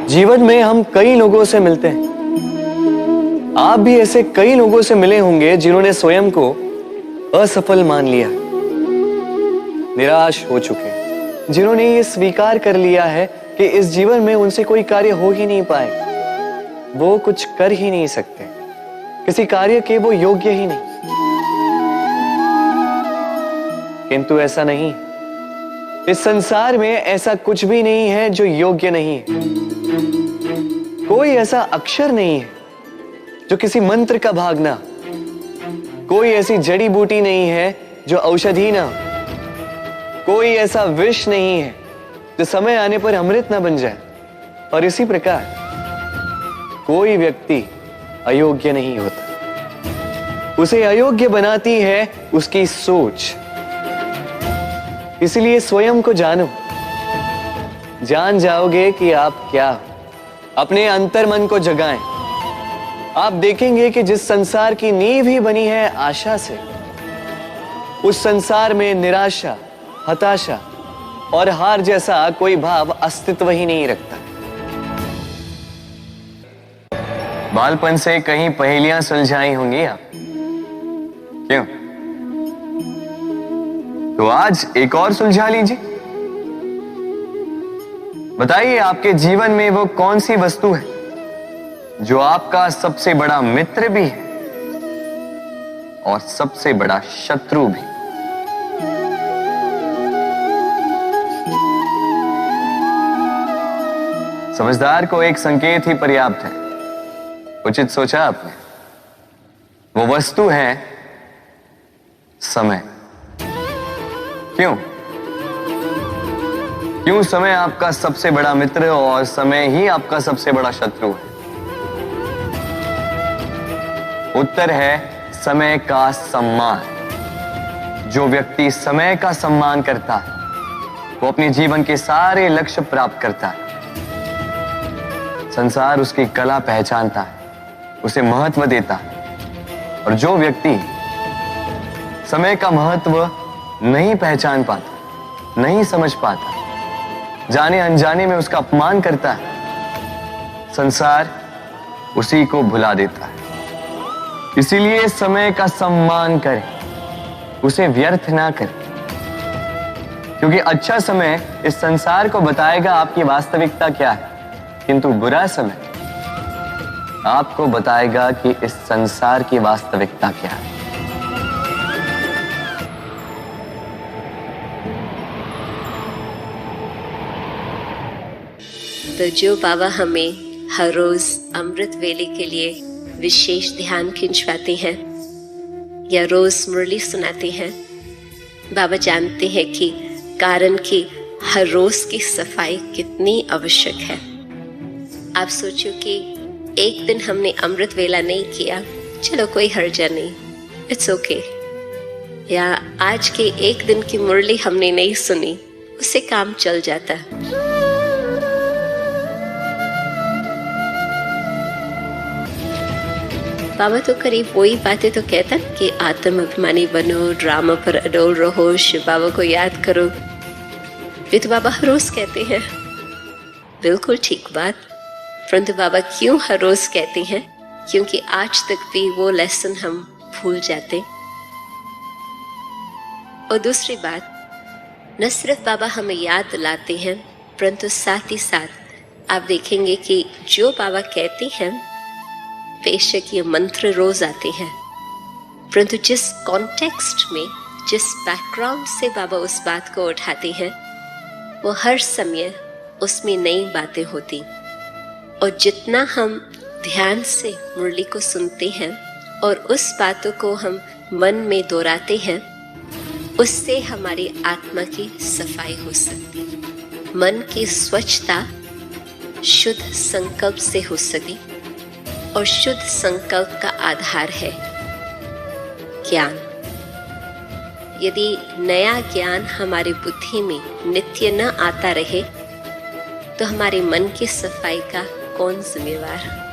जीवन में हम कई लोगों से मिलते हैं। आप भी ऐसे कई लोगों से मिले होंगे जिन्होंने स्वयं को असफल मान लिया, निराश हो चुके, जिन्होंने ये स्वीकार कर लिया है कि इस जीवन में उनसे कोई कार्य हो ही नहीं पाए, वो कुछ कर ही नहीं सकते, किसी कार्य के वो योग्य ही नहीं। किंतु ऐसा नहीं, इस संसार में ऐसा कुछ भी नहीं है जो योग्य नहीं है। कोई ऐसा अक्षर नहीं है जो किसी मंत्र का भाग ना, कोई ऐसी जड़ी बूटी नहीं है जो औषधि ना, कोई ऐसा विष नहीं है जो समय आने पर अमृत ना बन जाए। और इसी प्रकार कोई व्यक्ति अयोग्य नहीं होता, उसे अयोग्य बनाती है उसकी सोच। इसलिए स्वयं को जानो, जान जाओगे कि आप क्या हो। अपने अंतर मन को जगाएं। आप देखेंगे कि जिस संसार की नींव ही बनी है आशा से, उस संसार में निराशा, हताशा और हार जैसा कोई भाव अस्तित्व ही नहीं रखता। बालपन से कहीं पहेलियां सुलझाई होंगी आप, क्यों? तो आज एक और सुलझा लीजिए। बताइए, आपके जीवन में वो कौन सी वस्तु है जो आपका सबसे बड़ा मित्र भी है और सबसे बड़ा शत्रु भी? समझदार को एक संकेत ही पर्याप्त है। उचित सोचा आपने। वो वस्तु है समय। क्यों? क्यों समय आपका सबसे बड़ा मित्र और समय ही आपका सबसे बड़ा शत्रु है? उत्तर है समय का सम्मान। जो व्यक्ति समय का सम्मान करता है वो अपने जीवन के सारे लक्ष्य प्राप्त करता है। संसार उसकी कला पहचानता है, उसे महत्व देता है। और जो व्यक्ति समय का महत्व नहीं पहचान पाता, नहीं समझ पाता, जाने अनजाने में उसका अपमान करता है, संसार उसी को भुला देता है। इसीलिए समय का सम्मान करें, उसे व्यर्थ ना करें, क्योंकि अच्छा समय इस संसार को बताएगा आपकी वास्तविकता क्या है, किंतु बुरा समय आपको बताएगा कि इस संसार की वास्तविकता क्या है। तो जो बाबा हमें हर रोज अमृत वेले के लिए विशेष ध्यान खिंचवाते हैं या रोज मुरली सुनाते हैं, बाबा जानते हैं कि कारण की हर रोज की सफाई कितनी आवश्यक है। आप सोचो कि एक दिन हमने अमृत वेला नहीं किया, चलो कोई हर्जा नहीं, इट्स ओके। या आज के एक दिन की मुरली हमने नहीं सुनी, उससे काम चल जाता है। बाबा तो करीब वही बातें तो कहता कि आत्म अभिमानी बनो, ड्रामा पर अडोल रहो, शिव बाबा को याद करो। ये तो बाबा हर रोज कहते हैं। बिल्कुल ठीक बात, परंतु बाबा क्यों हर रोज कहते हैं? क्योंकि आज तक भी वो लेसन हम भूल जाते। और दूसरी बात, न सिर्फ बाबा हमें याद दिलाते हैं, परंतु साथ ही साथ आप देखेंगे कि जो बाबा कहते हैं, बेशक ये मंत्र रोज आते हैं, परंतु जिस कॉन्टेक्स्ट में, जिस बैकग्राउंड से बाबा उस बात को उठाते हैं, वो हर समय उसमें नई बातें होती। और जितना हम ध्यान से मुरली को सुनते हैं और उस बातों को हम मन में दोहराते हैं, उससे हमारी आत्मा की सफाई हो सकती है। मन की स्वच्छता शुद्ध संकल्प से हो सकती, और शुद्ध संकल्प का आधार है ज्ञान। यदि नया ज्ञान हमारी बुद्धि में नित्य न आता रहे, तो हमारे मन की सफाई का कौन जिम्मेवार?